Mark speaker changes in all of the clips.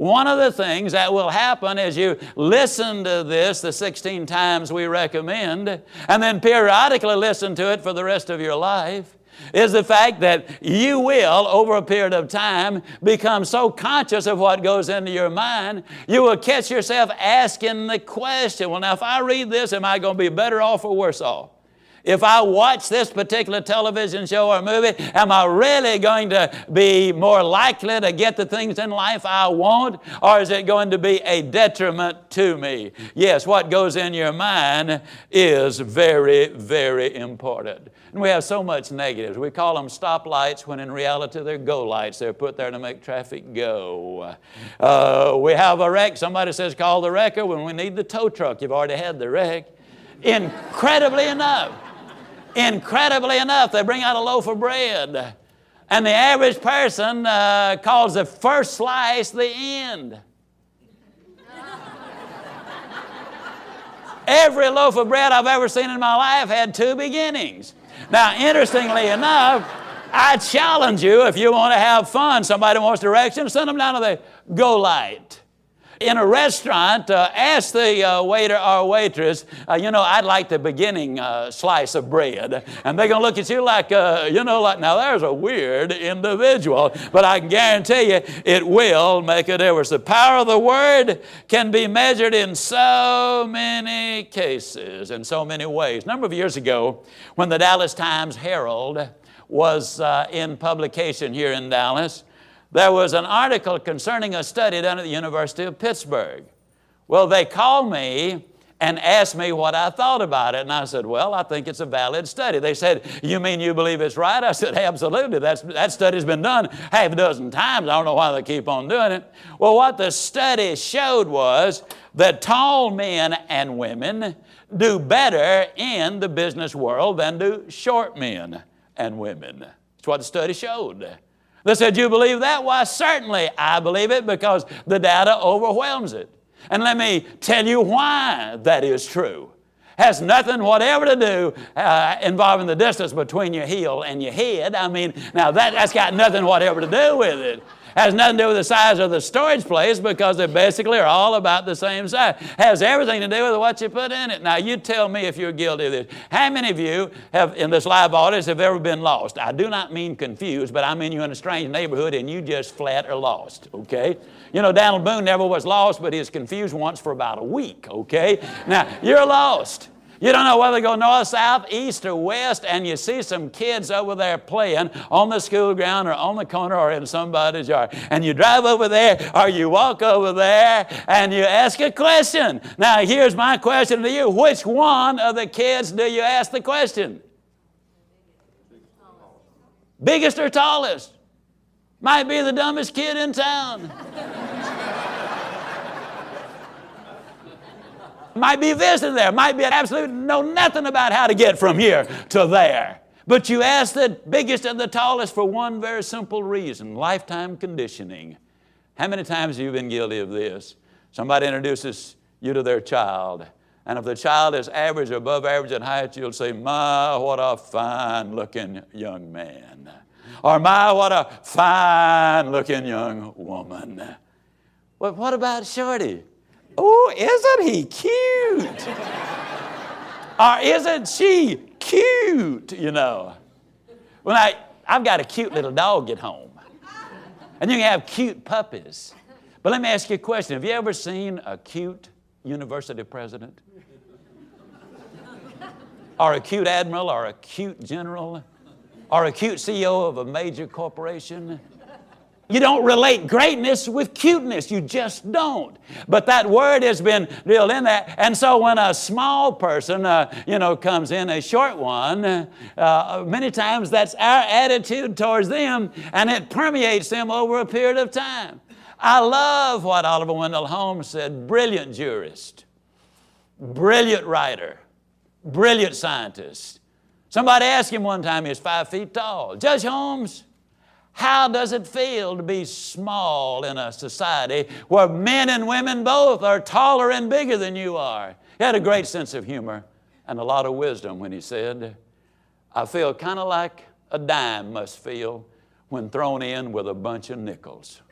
Speaker 1: one of the things that will happen as you listen to this the 16 times we recommend, and then periodically listen to it for the rest of your life, is the fact that you will, over a period of time, become so conscious of what goes into your mind, you will catch yourself asking the question, well, now, if I read this, am I going to be better off or worse off? If I watch this particular television show or movie, am I really going to be more likely to get the things in life I want, or is it going to be a detriment to me? Yes, what goes in your mind is very, very important. And we have so much negatives. We call them stoplights when in reality they're go lights. They're put there to make traffic go. We have a wreck. Somebody says call the wrecker when we need the tow truck. You've already had the wreck. Incredibly enough, they bring out a loaf of bread. And the average person calls the first slice the end. Every loaf of bread I've ever seen in my life had two beginnings. Now, interestingly enough, I challenge you, if you want to have fun, somebody wants directions, send them down to the go light. In a restaurant, ask the waiter or waitress, I'd like the beginning slice of bread. And they're going to look at you like, now there's a weird individual. But I can guarantee you, it will make a difference. The power of the Word can be measured in so many cases, in so many ways. A number of years ago, when the Dallas Times-Herald was in publication here in Dallas, there was an article concerning a study done at the University of Pittsburgh. Well, they called me and asked me what I thought about it. And I said, well, I think it's a valid study. They said, you mean you believe it's right? I said, absolutely. That study's been done half a dozen times. I don't know why they keep on doing it. Well, what the study showed was that tall men and women do better in the business world than do short men and women. That's what the study showed. They said, you believe that? Why, certainly I believe it because the data overwhelms it. And let me tell you why that is true. Has nothing whatever to do involving the distance between your heel and your head. I mean, now that's got nothing whatever to do with it. Has nothing to do with the size of the storage place because they basically are all about the same size. Has everything to do with what you put in it. Now, you tell me if you're guilty of this. How many of you have, in this live audience, have ever been lost? I do not mean confused, but I mean you're in a strange neighborhood and you just flat are lost, okay? You know, Donald Boone never was lost, but he was confused once for about a week, okay? Now, you're lost. You don't know whether to go north, south, east, or west, and you see some kids over there playing on the school ground or on the corner or in somebody's yard. And you drive over there or you walk over there and you ask a question. Now, here's my question to you. Which one of the kids do you ask the question? Biggest or tallest? Might be the dumbest kid in town. Might be visiting there. Might be absolutely know nothing about how to get from here to there. But you ask the biggest and the tallest for one very simple reason, lifetime conditioning. How many times have you been guilty of this? Somebody introduces you to their child, and if the child is average or above average in height, you'll say, my, what a fine-looking young man. Or, my, what a fine-looking young woman. Well, what about Shorty? Oh, isn't he cute? Or isn't she cute, you know? Well, I've got a cute little dog at home. And you can have cute puppies. But let me ask you a question. Have you ever seen a cute university president? Or a cute admiral, or a cute general, or a cute CEO of a major corporation? You don't relate greatness with cuteness. You just don't. But that word has been drilled in there. And so when a small person, comes in, a short one, many times that's our attitude towards them, and it permeates them over a period of time. I love what Oliver Wendell Holmes said. Brilliant jurist, brilliant writer, brilliant scientist. Somebody asked him one time, he was 5 feet tall. Judge Holmes, how does it feel to be small in a society where men and women both are taller and bigger than you are? He had a great sense of humor and a lot of wisdom when he said, I feel kind of like a dime must feel when thrown in with a bunch of nickels.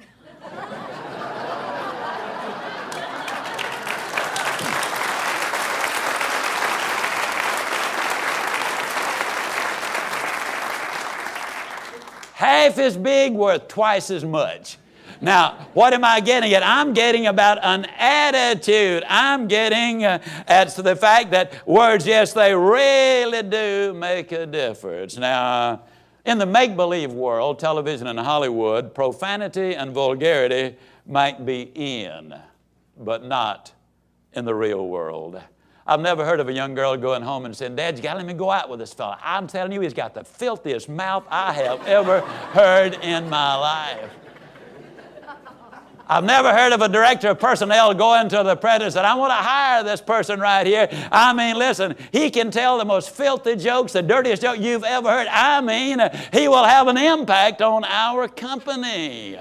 Speaker 1: life is big, worth twice as much. Now, what am I getting at? I'm getting about an attitude. I'm getting at the fact that words, yes, they really do make a difference. Now, in the make-believe world, television and Hollywood, profanity and vulgarity might be in, but not in the real world. I've never heard of a young girl going home and saying, Dad, you got to let me go out with this fella. I'm telling you, he's got the filthiest mouth I have ever heard in my life. I've never heard of a director of personnel going to the president and said, I want to hire this person right here. I mean, listen, he can tell the most filthy jokes, the dirtiest joke you've ever heard. I mean, he will have an impact on our company.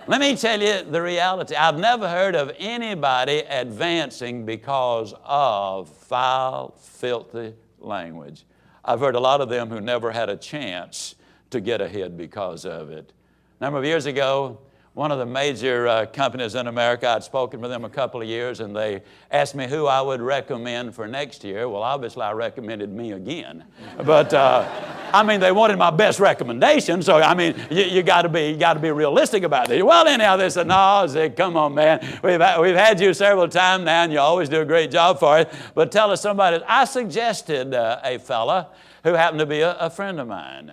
Speaker 1: Let me tell you the reality. I've never heard of anybody advancing because of foul, filthy language. I've heard a lot of them who never had a chance to get ahead because of it. A number of years ago, one of the major companies in America, I'd spoken with them a couple of years, and they asked me who I would recommend for next year. Well, obviously, I recommended me again. But, I mean, they wanted my best recommendation, so, I mean, you got to be realistic about it. Well, anyhow, they said, no, Zig, come on, man. We've had you several times now, and you always do a great job for it. But tell us somebody. I suggested a fella who happened to be a friend of mine.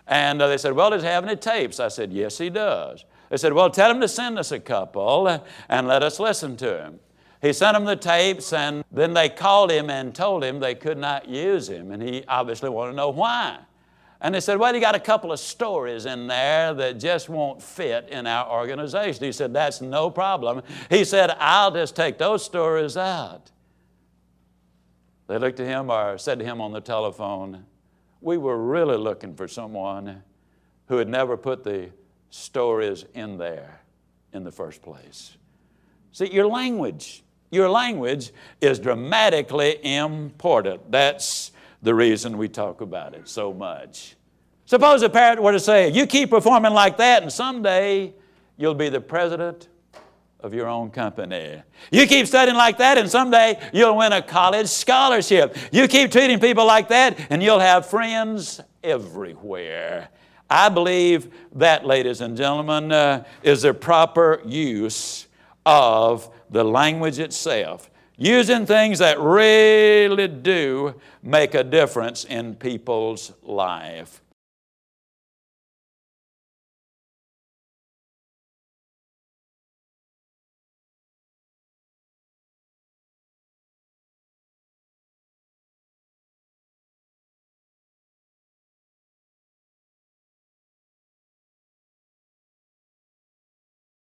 Speaker 1: And they said, well, does he have any tapes? I said, yes, he does. They said, well, tell him to send us a couple and let us listen to him. He sent them the tapes, and then they called him and told him they could not use him, and he obviously wanted to know why. And they said, well, you got a couple of stories in there that just won't fit in our organization. He said, that's no problem. He said, I'll just take those stories out. They looked at him or said to him on the telephone, we were really looking for someone who had never put the stories in there in the first place. See, your language is dramatically important. That's the reason we talk about it so much. Suppose a parent were to say, you keep performing like that and someday you'll be the president of your own company. You keep studying like that and someday you'll win a college scholarship. You keep treating people like that and you'll have friends everywhere. I believe that, ladies and gentlemen, is the proper use of the language itself. Using things that really do make a difference in people's life.